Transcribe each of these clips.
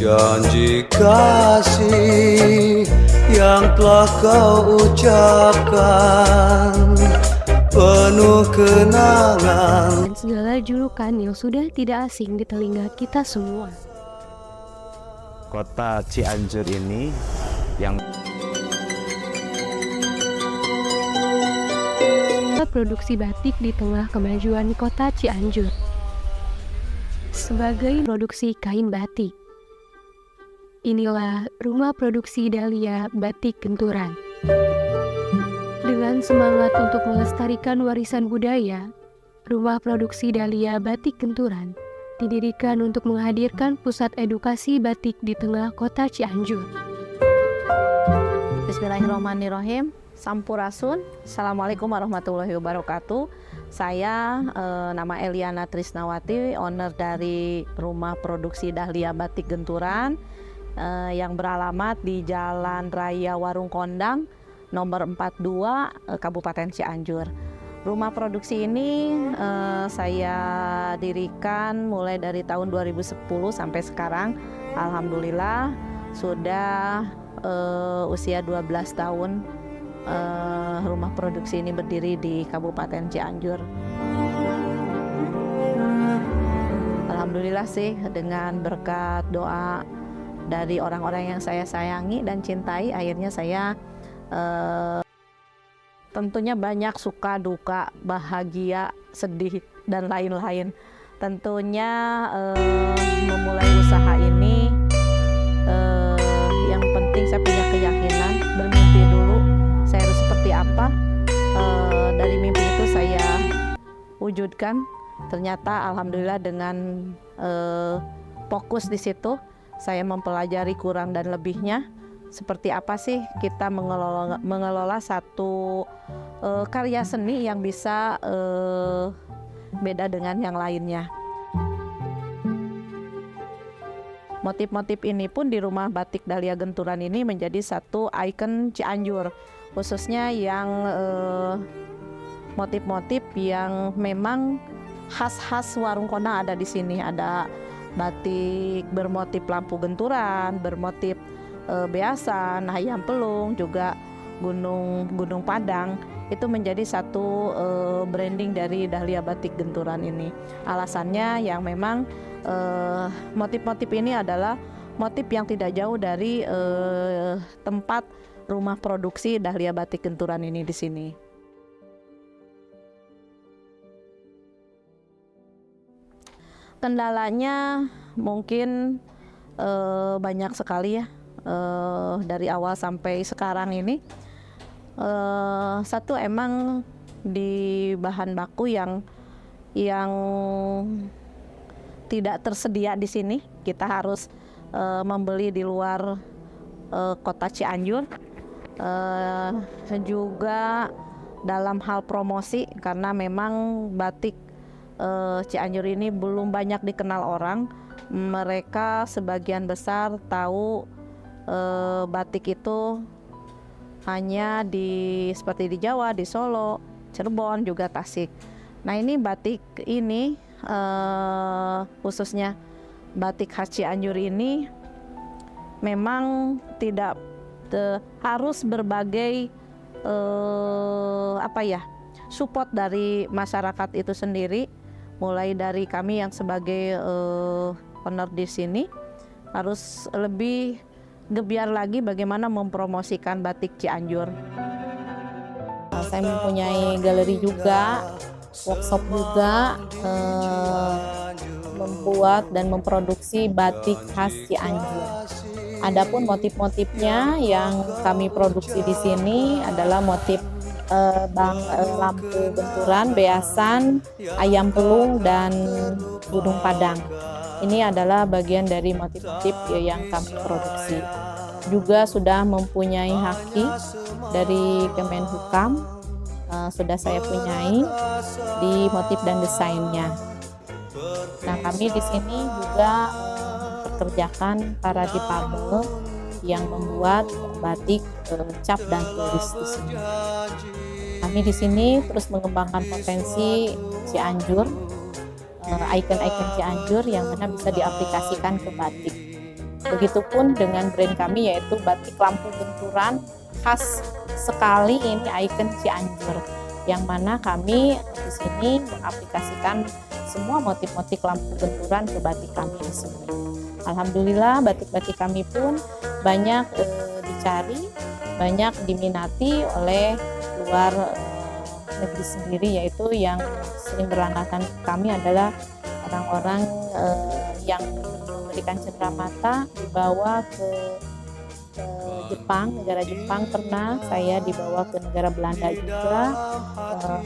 Janji kasih yang telah kau ucapkan penuh kenangan dan segala julukan yang sudah tidak asing di telinga kita semua. Kota Cianjur ini yang Produksi batik di tengah kemajuan kota Cianjur sebagai produksi kain batik. Inilah rumah produksi Dahlia Batik Genturan. Dengan semangat untuk melestarikan warisan budaya, rumah produksi Dahlia Batik Genturan didirikan untuk menghadirkan pusat edukasi batik di tengah kota Cianjur. Bismillahirrahmanirrahim. Sampurasun. Assalamualaikum warahmatullahi wabarakatuh. Saya nama Eliana Trisnawati, owner dari rumah produksi Dahlia Batik Genturan yang beralamat di Jalan Raya Warung Kondang nomor 42 Kabupaten Cianjur. Rumah produksi ini saya dirikan mulai dari tahun 2010 sampai sekarang. Alhamdulillah sudah usia 12 tahun rumah produksi ini berdiri di Kabupaten Cianjur. Alhamdulillah sih, dengan berkat doa dari orang-orang yang saya sayangi dan cintai, akhirnya saya tentunya banyak suka duka, bahagia, sedih, dan lain-lain. Tentunya memulai usaha ini yang penting saya punya keyakinan, bermimpi dulu saya harus seperti apa. Dari mimpi itu saya wujudkan. Ternyata alhamdulillah dengan fokus di situ, saya mempelajari kurang dan lebihnya. Seperti apa sih kita mengelola satu karya seni yang bisa beda dengan yang lainnya. Motif-motif ini pun di rumah batik Dahlia Genturan ini menjadi satu ikon Cianjur, khususnya yang motif-motif yang memang khas-khas Warung Kondang ada di sini. Ada batik bermotif lampu genturan, bermotif beasan, hayam pelung, juga gunung Padang. Itu menjadi satu branding dari Dahlia Batik Genturan ini. Alasannya yang memang motif-motif ini adalah motif yang tidak jauh dari tempat rumah produksi Dahlia Batik Genturan ini di sini. Kendalanya mungkin banyak sekali ya, dari awal sampai sekarang ini. Satu, emang di bahan baku yang tidak tersedia di sini, kita harus membeli di luar kota Cianjur. Juga dalam hal promosi, karena memang batik Cianjur ini belum banyak dikenal orang. Mereka sebagian besar tahu batik itu hanya seperti di Jawa, di Solo, Cirebon, juga Tasik. Nah, ini batik ini khususnya batik khas Cianjur ini memang tidak harus berbagai support dari masyarakat itu sendiri. Mulai dari kami yang sebagai owner di sini harus lebih gebiar lagi bagaimana mempromosikan batik Cianjur. Saya mempunyai galeri juga, workshop juga, membuat dan memproduksi batik khas Cianjur. Adapun motif-motifnya yang kami produksi di sini adalah motif lampu genturan, beasan, ayam pelung, dan gunung Padang. Ini adalah bagian dari motif-motif yang kami produksi. Juga sudah mempunyai haki dari Kemenhukam, sudah saya punyai di motif dan desainnya. Nah, kami di sini juga pekerjakan para difabel yang membuat batik cap dan tulis di sini. Kami di sini terus mengembangkan potensi Cianjur, ikon-ikon Cianjur yang mana bisa diaplikasikan ke batik. Begitupun dengan brand kami yaitu batik lampu benturan khas sekali, ini ikon Cianjur, yang mana kami di sini mengaplikasikan semua motif-motif lampu benturan ke batik kami di sini. Alhamdulillah batik-batik kami pun banyak dicari, banyak diminati oleh luar negeri sendiri, yaitu yang sering berlangganan kami adalah orang-orang yang memberikan cenderamata dibawa ke Jepang, negara Jepang pernah, saya dibawa ke negara Belanda juga,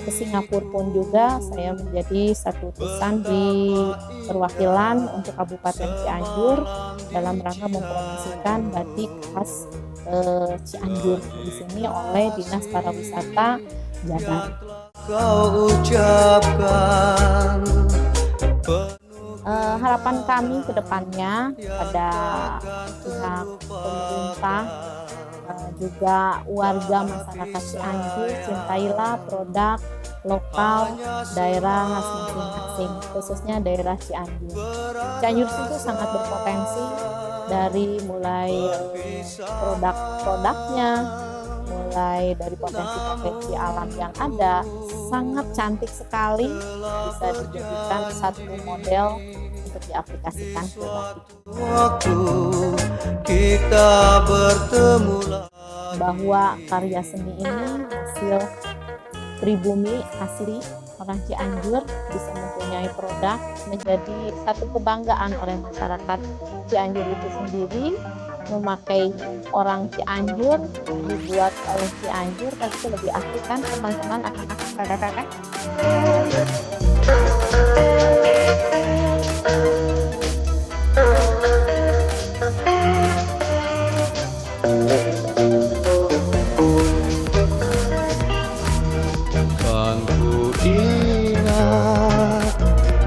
ke Singapura pun juga saya menjadi satu utusan di perwakilan untuk Kabupaten Cianjur dalam rangka mempromosikan batik khas Cianjur di sini oleh Dinas Pariwisata Jadar. Kau ucapkan Harapan kami ke depannya pada pihak pemerintah, juga warga masyarakat Cianjur, cintailah produk lokal daerah khas masing-masing, khususnya daerah Cianjur. Cianjur itu sangat berpotensi dari mulai produk-produknya, mulai dari potensi-potensi alam yang ada, sangat cantik sekali, bisa dijadikan satu model untuk diaplikasikan ke batik. waktu kita bertemu Bahwa karya seni ini hasil pribumi asli orang Cianjur, bisa mempunyai produk menjadi satu kebanggaan oleh masyarakat Cianjur itu sendiri, memakai orang Cianjur, dibuat oleh Cianjur, pasti lebih asik kan teman-teman, anak-anak, kakak-kakak. kan ku ingat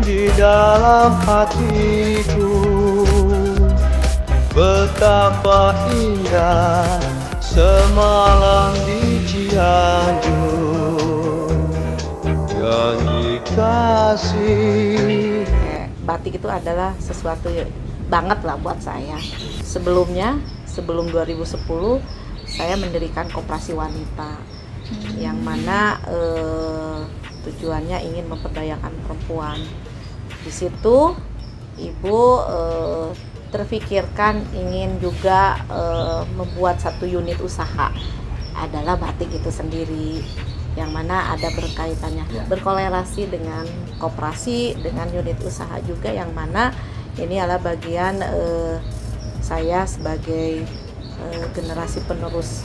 di dalam hatiku betapa indah semalam di Cianjur, janji kasih. Batik itu adalah sesuatu banget lah buat saya. Sebelum 2010 saya mendirikan koperasi wanita, yang mana tujuannya ingin memperdayakan perempuan. Di situ ibu terfikirkan ingin juga membuat satu unit usaha, adalah batik itu sendiri, yang mana ada berkaitannya, berkolerasi dengan koperasi, dengan unit usaha juga, yang mana ini adalah bagian saya sebagai generasi penerus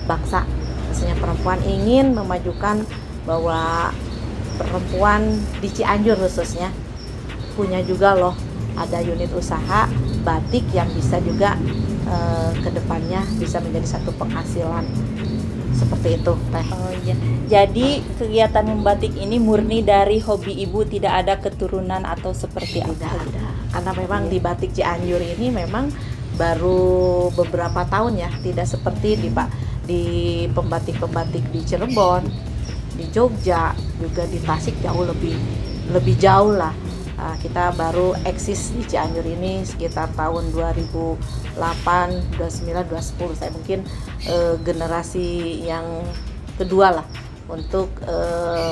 bangsa. Maksudnya perempuan ingin memajukan bahwa perempuan di Cianjur khususnya punya juga loh, ada unit usaha batik yang bisa juga kedepannya bisa menjadi satu penghasilan. Seperti itu, Teh. Oh iya. Jadi kegiatan membatik ini murni dari hobi ibu, tidak ada keturunan atau seperti Tidak apa? ada. Karena memang di batik Cianjur ini memang baru beberapa tahun ya, tidak seperti di pembatik-pembatik di Cirebon, di Jogja, juga di Tasik jauh lebih jauh lah. Kita baru eksis di Cianjur ini sekitar tahun 2008, 29, 2010. Saya mungkin generasi yang kedua lah untuk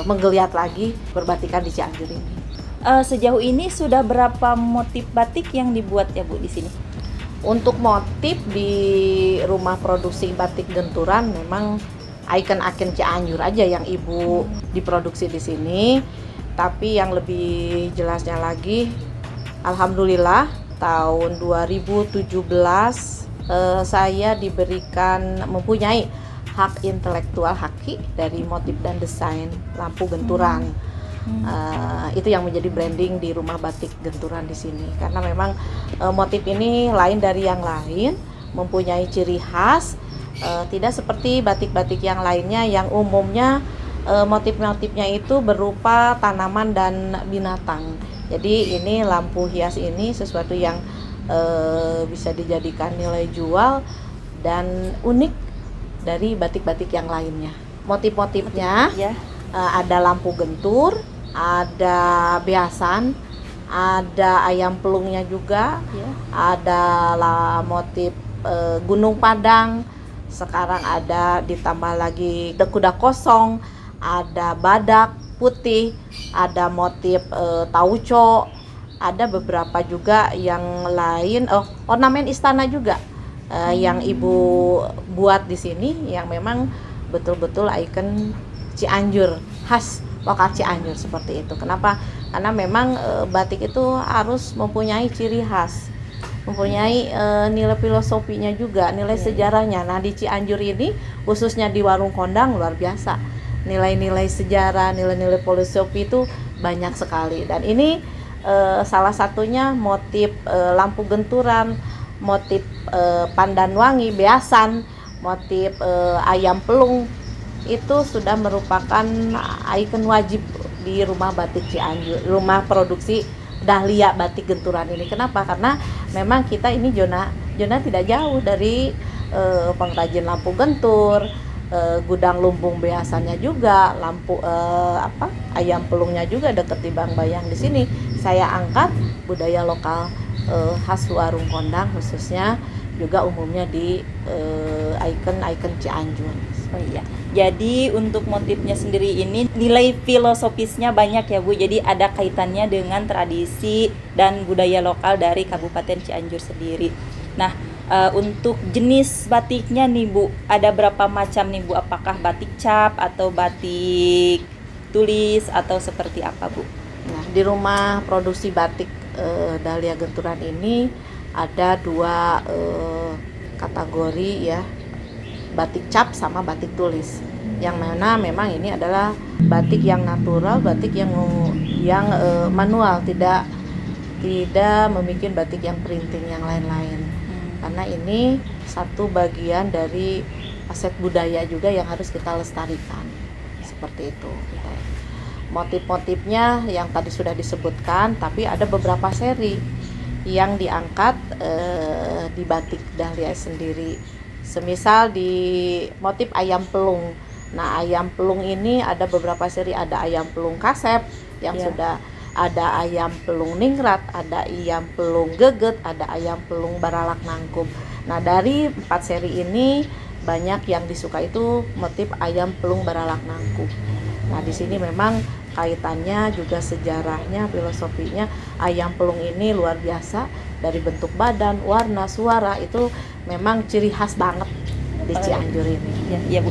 menggeliat lagi berbatikan di Cianjur ini. Sejauh ini sudah berapa motif batik yang dibuat ya Bu di sini? Untuk motif di rumah produksi batik Genturan memang ikon-ikon Cianjur aja yang ibu diproduksi di sini. Tapi yang lebih jelasnya lagi, alhamdulillah tahun 2017 saya diberikan mempunyai hak intelektual haki dari motif dan desain lampu Genturan. Itu yang menjadi branding di rumah batik Genturan di sini, karena memang motif ini lain dari yang lain, mempunyai ciri khas, tidak seperti batik-batik yang lainnya yang umumnya motif-motifnya itu berupa tanaman dan binatang. Jadi ini lampu hias ini sesuatu yang bisa dijadikan nilai jual dan unik dari batik-batik yang lainnya. Motif-motifnya Ya. ada lampu gentur, ada beasan, ada ayam pelungnya juga, Ya. ada lah motif Gunung Padang. Sekarang ada ditambah lagi kuda kosong, ada badak putih, ada motif tauco, ada beberapa juga yang lain, ornamen istana juga yang Ibu buat di sini, yang memang betul-betul ikon Cianjur, khas lokal Cianjur seperti itu. Kenapa? Karena memang batik itu harus mempunyai ciri khas, mempunyai nilai filosofinya juga, nilai sejarahnya. Nah, di Cianjur ini khususnya di Warung Kondang luar biasa. Nilai-nilai sejarah, nilai-nilai filosofi itu banyak sekali. Dan ini salah satunya motif lampu genturan, motif pandan wangi, beasan, motif ayam pelung, itu sudah merupakan ikon wajib di rumah batik Cianjur, rumah produksi Dahlia Batik Genturan ini. Kenapa? Karena memang kita ini zona tidak jauh dari pengrajin lampu gentur, gudang lumbung beasannya juga, lampu ayam pelungnya juga deket di Bang Bayang. Di sini saya angkat budaya lokal khas Warung Kondang, khususnya juga umumnya di ikon-ikon Cianjur. Oh iya. Jadi untuk motifnya sendiri ini nilai filosofisnya banyak ya Bu. Jadi ada kaitannya dengan tradisi dan budaya lokal dari Kabupaten Cianjur sendiri. Nah, untuk jenis batiknya nih Bu, ada berapa macam nih Bu? Apakah batik cap atau batik tulis atau seperti apa Bu? Nah, di rumah produksi batik Dahlia Genturan ini ada dua kategori ya, batik cap sama batik tulis. Yang mana memang ini adalah batik yang natural, batik yang manual, tidak membuat batik yang printing yang lain-lain. Karena ini satu bagian dari aset budaya juga yang harus kita lestarikan. Seperti itu. Motif-motifnya yang tadi sudah disebutkan, tapi ada beberapa seri yang diangkat di batik Dahlia sendiri. Semisal di motif ayam pelung. Nah, ayam pelung ini ada beberapa seri, ada ayam pelung kasep yang sudah, ada ayam pelung ningrat, ada ayam pelung geget, ada ayam pelung baralak nangkum. Nah, dari 4 seri ini banyak yang disuka itu motif ayam pelung baralak nangkum. Nah, di sini memang kaitannya juga sejarahnya, filosofinya, ayam pelung ini luar biasa. Dari bentuk badan, warna, suara, itu memang ciri khas banget di Cianjur ini. Ya Bu.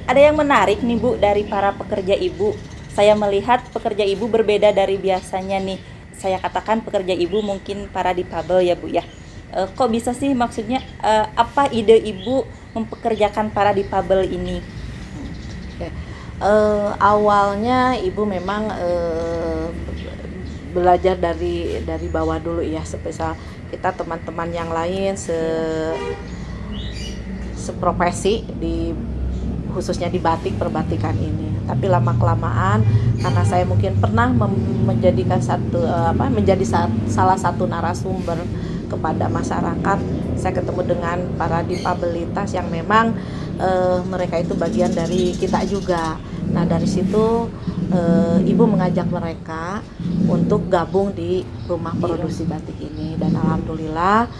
Ada yang menarik nih Bu dari para pekerja Ibu. Saya melihat pekerja Ibu berbeda dari biasanya nih. Saya katakan pekerja Ibu mungkin para difabel ya Bu ya. Kok bisa sih, maksudnya apa ide Ibu mempekerjakan para difabel ini? Awalnya Ibu memang belajar dari bawah dulu ya, semisal kita teman-teman yang lain seprofesi khususnya di batik perbatikan ini. Tapi lama kelamaan karena saya mungkin pernah menjadikan menjadi salah satu narasumber kepada masyarakat, saya ketemu dengan para difabelitas yang memang mereka itu bagian dari kita juga. Nah, dari situ Ibu mengajak mereka untuk gabung di rumah produksi batik ini, dan alhamdulillah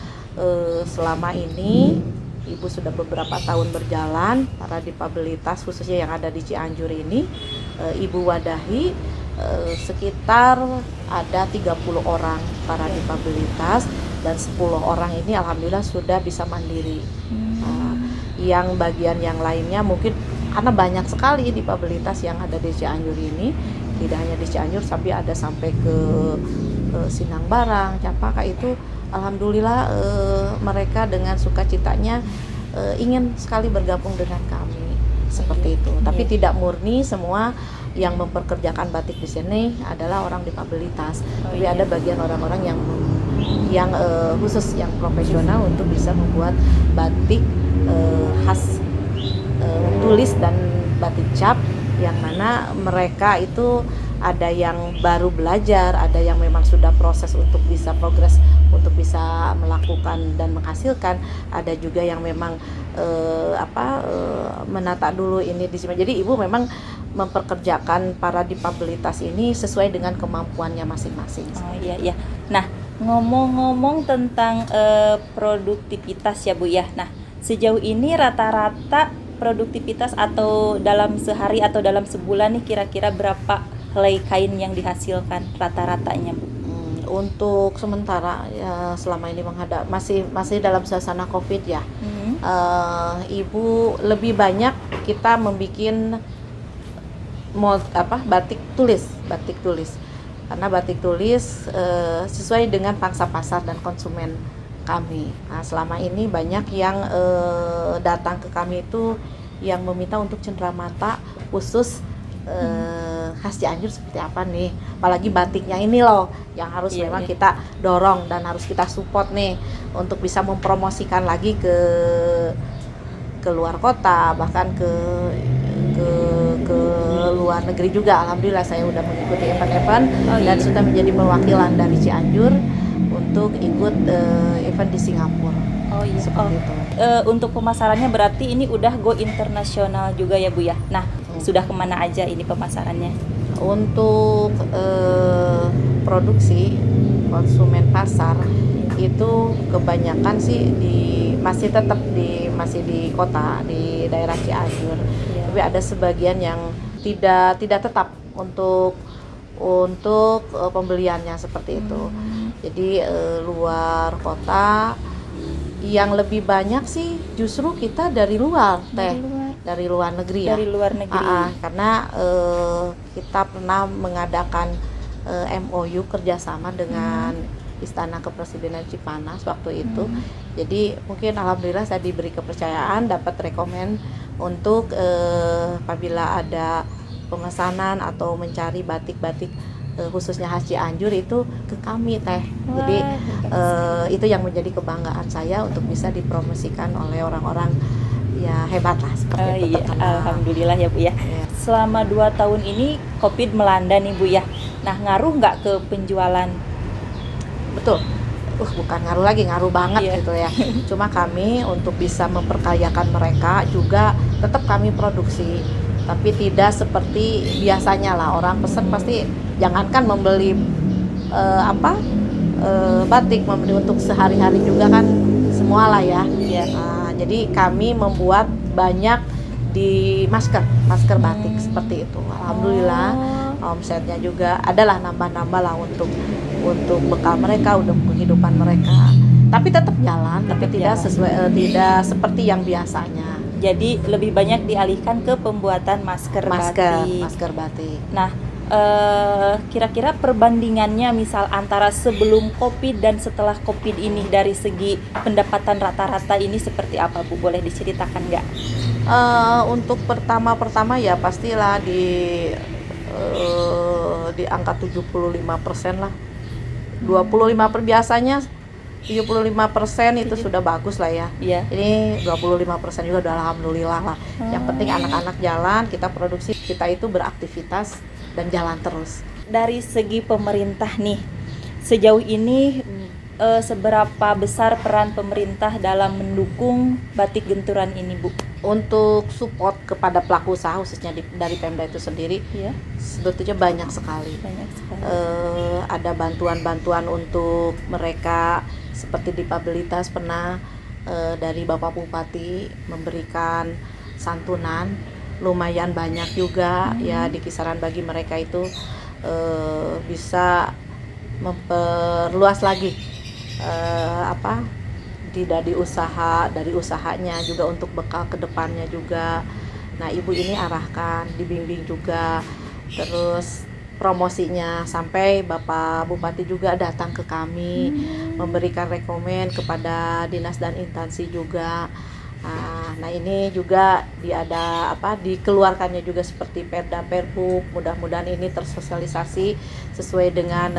selama ini Ibu sudah beberapa tahun berjalan. Para difabelitas khususnya yang ada di Cianjur ini Ibu wadahi sekitar ada 30 orang para difabelitas, dan 10 orang ini alhamdulillah sudah bisa mandiri. Yang bagian yang lainnya mungkin karena banyak sekali difabelitas yang ada di Cianjur ini, tidak hanya di Cianjur tapi ada sampai ke Sinang Barang, Capaka, itu alhamdulillah mereka dengan sukacitanya ingin sekali bergabung dengan kami seperti itu. Tapi tidak murni semua yang memperkerjakan batik di sini adalah orang difabelitas. Tapi ada bagian orang-orang yang khusus, yang profesional untuk bisa membuat batik khas tulis dan batik cap, yang mana mereka itu ada yang baru belajar, ada yang memang sudah proses untuk bisa progres, untuk bisa melakukan dan menghasilkan, ada juga yang memang menata dulu ini di sini. Jadi Ibu memang memperkerjakan para difabilitas ini sesuai dengan kemampuannya masing-masing. Oh iya iya. Nah, ngomong-ngomong tentang produktivitas ya Bu ya. Nah, sejauh ini rata-rata produktivitas atau dalam sehari atau dalam sebulan nih kira-kira berapa helai kain yang dihasilkan rata-ratanya Bu? Untuk sementara ya, selama ini masih dalam suasana COVID ya. Ibu lebih banyak kita membuat batik tulis karena batik tulis sesuai dengan pangsa pasar dan konsumen kami. Nah, selama ini banyak yang datang ke kami itu yang meminta untuk cenderamata khusus khas Cianjur seperti apa nih, apalagi batiknya ini loh yang harus memang kita dorong dan harus kita support nih untuk bisa mempromosikan lagi ke luar kota, bahkan ke luar negeri juga. Alhamdulillah saya udah mengikuti event-event dan sudah menjadi perwakilan dari Cianjur untuk ikut event di Singapura. Oh iya. Seperti itu. Untuk pemasarannya berarti ini udah go internasional juga ya Bu ya. Nah, sudah kemana aja ini pemasarannya? Untuk produksi konsumen pasar itu kebanyakan sih masih di kota, di daerah Cianjur. Tapi ada sebagian yang tidak tetap untuk pembeliannya seperti itu. Jadi luar kota yang lebih banyak sih justru kita dari luar dari luar negeri ya. Dari luar negeri. Karena kita pernah mengadakan MOU kerjasama dengan Istana Kepresidenan Cipanas waktu itu. Jadi mungkin alhamdulillah saya diberi kepercayaan, dapat rekomen untuk apabila ada pemesanan atau mencari batik-batik khususnya khas Cianjur itu ke kami Teh. Jadi itu yang menjadi kebanggaan saya untuk bisa dipromosikan oleh orang-orang ya hebat lah seperti itu. Alhamdulillah ya Bu ya. Selama 2 tahun ini COVID melanda nih Bu ya. Nah, ngaruh nggak ke penjualan? Betul. Bukan ngaruh lagi, ngaruh banget gitu ya. Cuma kami untuk bisa memperkayakan mereka juga tetap kami produksi. Tapi tidak seperti biasanya lah, orang pesen pasti jangankan membeli batik, membeli untuk sehari-hari juga kan semua lah ya. Jadi kami membuat banyak di masker batik seperti itu. Alhamdulillah omsetnya juga adalah nambah-nambah lah untuk bekal mereka, untuk kehidupan mereka. Tapi tetap jalan, tapi tidak seperti yang biasanya. Jadi lebih banyak dialihkan ke pembuatan masker batik. Nah, kira-kira perbandingannya misal antara sebelum COVID dan setelah COVID ini dari segi pendapatan rata-rata ini seperti apa Bu? Boleh diceritakan nggak? Untuk pertama ya pastilah di angka 75% lah. 25% biasanya 75% itu sudah bagus lah ya. Ini 25% juga udah alhamdulillah lah. Yang penting anak-anak jalan, kita produksi, kita itu beraktivitas dan jalan terus. Dari segi pemerintah nih, sejauh ini seberapa besar peran pemerintah dalam mendukung batik genturan ini Bu? Untuk support kepada pelaku usaha khususnya dari Pemda itu sendiri, sebetulnya banyak sekali. Ada bantuan-bantuan untuk mereka seperti difabilitas, pernah dari Bapak Bupati memberikan santunan lumayan banyak juga ya, di kisaran bagi mereka itu bisa memperluas lagi dari usahanya juga untuk bekal ke depannya juga. Nah, Ibu ini arahkan, dibimbing juga, terus promosinya sampai Bapak Bupati juga datang ke kami memberikan rekomen kepada dinas dan instansi juga. Nah, ini juga dikeluarkannya juga seperti Perda Perhub. Mudah-mudahan ini tersosialisasi sesuai dengan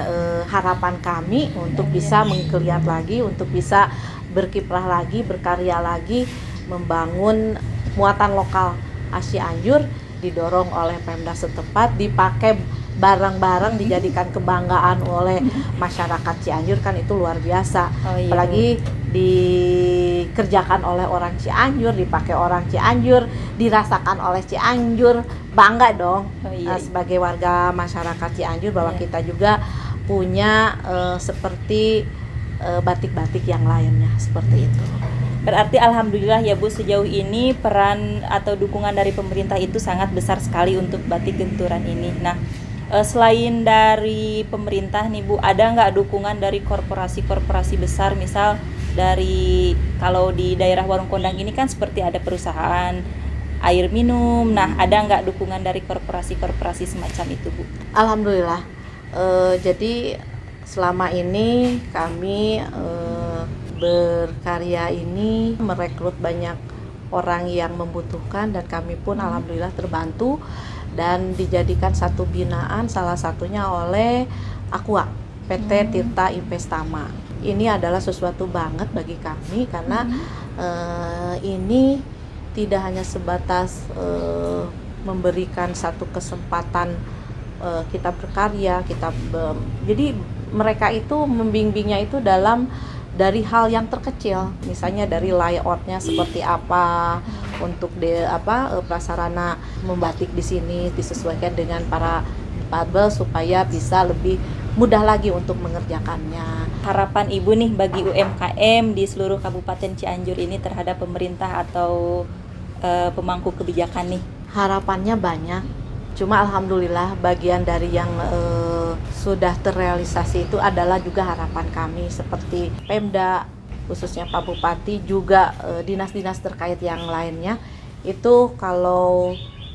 harapan kami untuk bisa menggeliat lagi, untuk bisa berkiprah lagi, berkarya lagi, membangun muatan lokal khas Cianjur, didorong oleh Pemda setempat, dipakai bareng-bareng dijadikan kebanggaan oleh masyarakat Cianjur kan itu luar biasa. Oh, iya. Apalagi dikerjakan oleh orang Cianjur, dipakai orang Cianjur, dirasakan oleh Cianjur, bangga dong. Oh, iya. Sebagai warga masyarakat Cianjur bahwa Iya. kita juga punya seperti batik-batik yang lainnya seperti itu. Berarti alhamdulillah ya Bu, sejauh ini peran atau dukungan dari pemerintah itu sangat besar sekali untuk batik genturan ini. Nah, selain dari pemerintah nih Bu, ada nggak dukungan dari korporasi-korporasi besar, misal dari, kalau di daerah Warung Kondang ini kan seperti ada perusahaan air minum. Nah, ada nggak dukungan dari korporasi-korporasi semacam itu Bu? Alhamdulillah. Jadi selama ini kami berkarya ini merekrut banyak orang yang membutuhkan, dan kami pun alhamdulillah terbantu dan dijadikan satu binaan, salah satunya oleh Aqua PT Tirta Investama. Ini adalah sesuatu banget bagi kami karena ini tidak hanya sebatas memberikan satu kesempatan kita berkarya, jadi mereka itu membimbingnya itu dari hal yang terkecil, misalnya dari layoutnya seperti apa, untuk prasarana membatik di sini disesuaikan dengan para difabel supaya bisa lebih mudah lagi untuk mengerjakannya. Harapan Ibu nih bagi UMKM di seluruh Kabupaten Cianjur ini terhadap pemerintah atau pemangku kebijakan nih? Harapannya banyak, cuma alhamdulillah bagian dari yang sudah terrealisasi itu adalah juga harapan kami seperti Pemda, khususnya Pak Bupati, juga dinas-dinas terkait yang lainnya. Itu kalau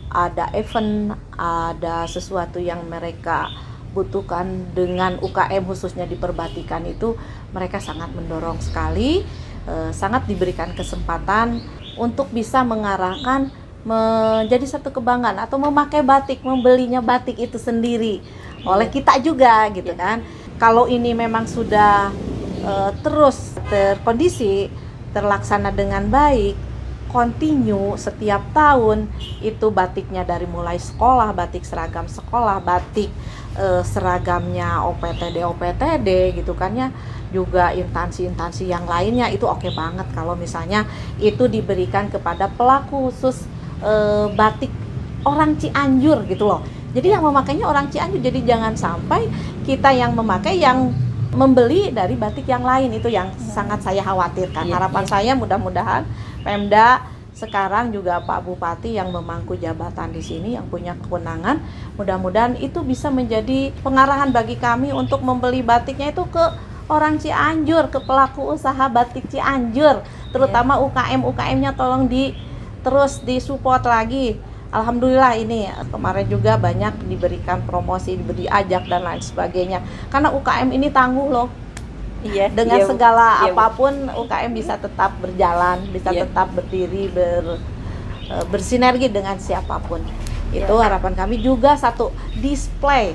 ada event, ada sesuatu yang mereka butuhkan dengan UKM khususnya di perbatikan, itu mereka sangat mendorong sekali, sangat diberikan kesempatan untuk bisa mengarahkan menjadi satu kebanggaan atau memakai batik, membelinya batik itu sendiri oleh kita juga gitu kan. Kalau ini memang sudah terus terkondisi, terlaksana dengan baik, continue setiap tahun, itu batiknya dari mulai sekolah, batik seragam sekolah, batik seragamnya OPTD gitu kan ya, juga instansi-instansi yang lainnya, itu oke banget kalau misalnya itu diberikan kepada pelaku khusus batik orang Cianjur gitu loh. Jadi yang memakainya orang Cianjur, jadi jangan sampai kita yang memakai yang membeli dari batik yang lain, itu yang sangat saya khawatirkan. Harapan saya mudah-mudahan Pemda sekarang juga Pak Bupati yang memangku jabatan di sini, yang punya kewenangan, mudah-mudahan itu bisa menjadi pengarahan bagi kami untuk membeli batiknya itu ke orang Cianjur, ke pelaku usaha batik Cianjur, terutama UKM-UKM-nya tolong terus disupport lagi. Alhamdulillah ini kemarin juga banyak diberikan promosi, diberi ajak dan lain sebagainya. Karena UKM ini tangguh loh. Iya, Dengan iya, segala iya, apapun UKM bisa tetap berjalan, bisa tetap berdiri, bersinergi dengan siapapun. Itu harapan kami. Juga satu display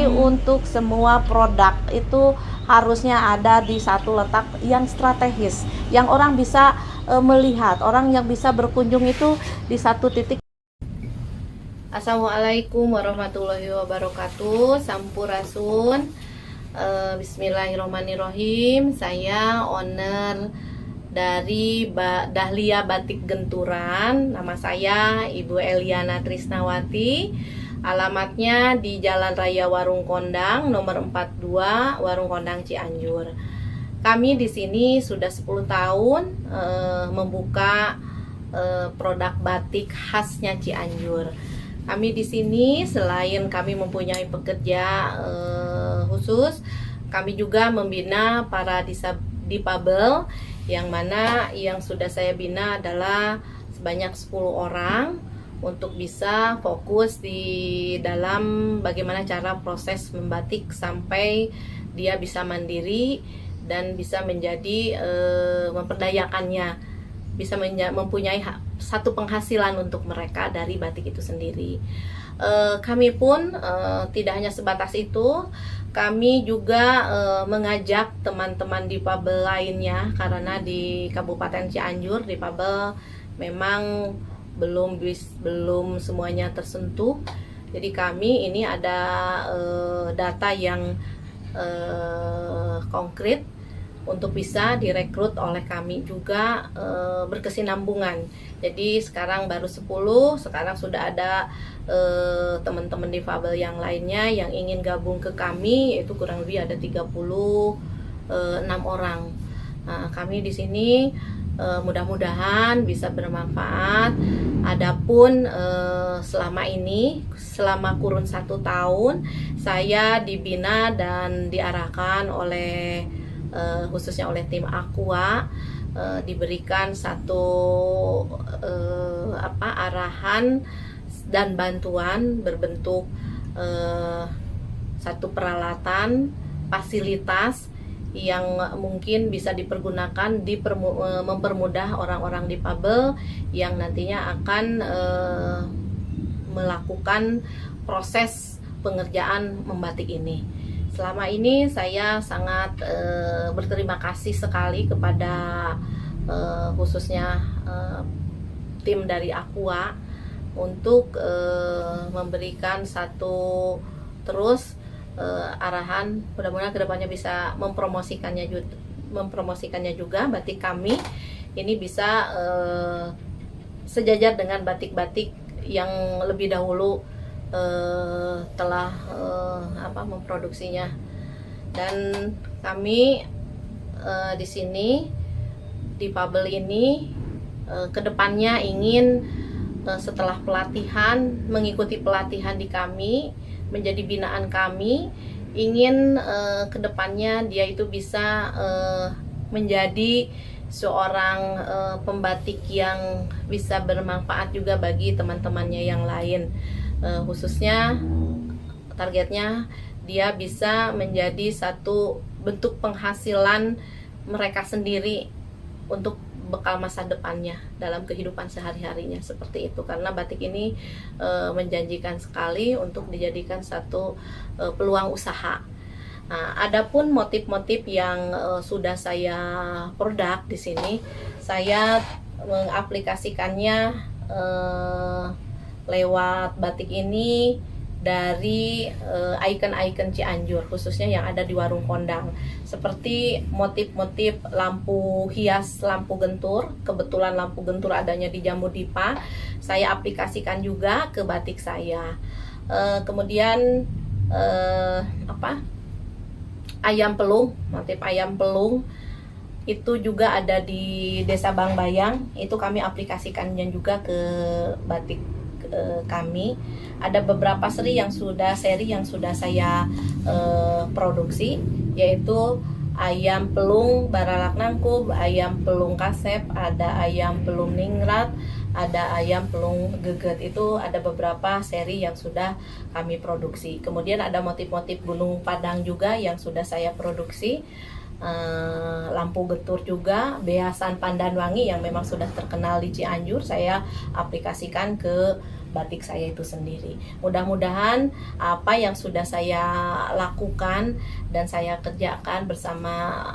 untuk semua produk itu harusnya ada di satu letak yang strategis, yang orang bisa melihat, orang yang bisa berkunjung itu di satu titik. Assalamualaikum warahmatullahi wabarakatuh. Sampurasun. Bismillahirrahmanirrahim. Saya owner dari Dahlia Batik Genturan. Nama saya Ibu Eliana Trisnawati. Alamatnya di Jalan Raya Warung Kondang nomor 42, Warung Kondang Cianjur. Kami di sini sudah 10 tahun membuka produk batik khasnya Cianjur. Kami di sini selain kami mempunyai pekerja khusus, kami juga membina para difabel, yang mana yang sudah saya bina adalah sebanyak 10 orang untuk bisa fokus di dalam bagaimana cara proses membatik sampai dia bisa mandiri dan bisa menjadi memperdayakannya, bisa mempunyai satu penghasilan untuk mereka dari batik itu sendiri. Kami pun tidak hanya sebatas itu, kami juga mengajak teman-teman difabel lainnya, karena di Kabupaten Cianjur difabel memang belum semuanya tersentuh. Jadi kami ini ada data yang konkret untuk bisa direkrut oleh kami juga berkesinambungan. Jadi sekarang baru 10, sekarang sudah ada teman-teman difabel yang lainnya yang ingin gabung ke kami, yaitu kurang lebih ada 36 orang. Nah, kami di sini mudah-mudahan bisa bermanfaat. Adapun selama ini, selama kurun 1 tahun, saya dibina dan diarahkan oleh khususnya oleh tim Aqua, diberikan satu arahan dan bantuan berbentuk satu peralatan, fasilitas yang mungkin bisa dipergunakan mempermudah orang-orang difabel yang nantinya akan melakukan proses pengerjaan membatik ini. Selama ini saya sangat berterima kasih sekali kepada khususnya tim dari Aqua untuk memberikan satu terus arahan, mudah-mudahan kedepannya bisa mempromosikannya juga batik kami ini bisa sejajar dengan batik-batik yang lebih dahulu telah memproduksinya. Dan kami di sini difabel ini kedepannya ingin setelah pelatihan, mengikuti pelatihan di kami, menjadi binaan kami, ingin kedepannya dia itu bisa menjadi seorang pembatik yang bisa bermanfaat juga bagi teman-temannya yang lain. Khususnya targetnya dia bisa menjadi satu bentuk penghasilan mereka sendiri untuk bekal masa depannya dalam kehidupan sehari-harinya, seperti itu. Karena batik ini menjanjikan sekali untuk dijadikan satu peluang usaha. Nah, adapun motif-motif yang sudah saya produk di sini, saya mengaplikasikannya lewat batik ini dari ikon-ikon Cianjur, khususnya yang ada di warung kondang, seperti motif-motif lampu hias, lampu gentur. Kebetulan lampu gentur adanya di Jambu Dipa, saya aplikasikan juga ke batik saya. Kemudian ayam pelung, motif ayam pelung itu juga ada di Desa Bangbayang, itu kami aplikasikannya juga ke batik kami. Ada beberapa seri yang sudah saya produksi, yaitu ayam pelung Baralak Nangkub, ayam pelung Kasep, ada ayam pelung Ningrat, ada ayam pelung Geget. Itu ada beberapa seri yang sudah kami produksi. Kemudian ada motif-motif Gunung Padang juga yang sudah saya produksi. Lampu getur juga, beasan pandan wangi yang memang sudah terkenal di Cianjur, saya aplikasikan ke batik saya itu sendiri. Mudah-mudahan apa yang sudah saya lakukan dan saya kerjakan bersama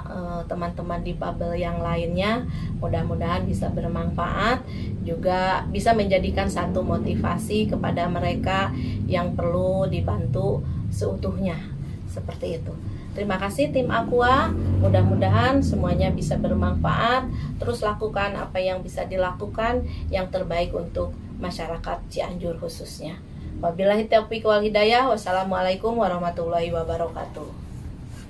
teman-teman difabel yang lainnya, mudah-mudahan bisa bermanfaat, juga bisa menjadikan satu motivasi kepada mereka yang perlu dibantu seutuhnya, seperti itu. Terima kasih tim Aqua, mudah-mudahan semuanya bisa bermanfaat. Terus lakukan apa yang bisa dilakukan yang terbaik untuk masyarakat Cianjur khususnya. Wabillahi taufiq wal hidayah. Wassalamualaikum warahmatullahi wabarakatuh.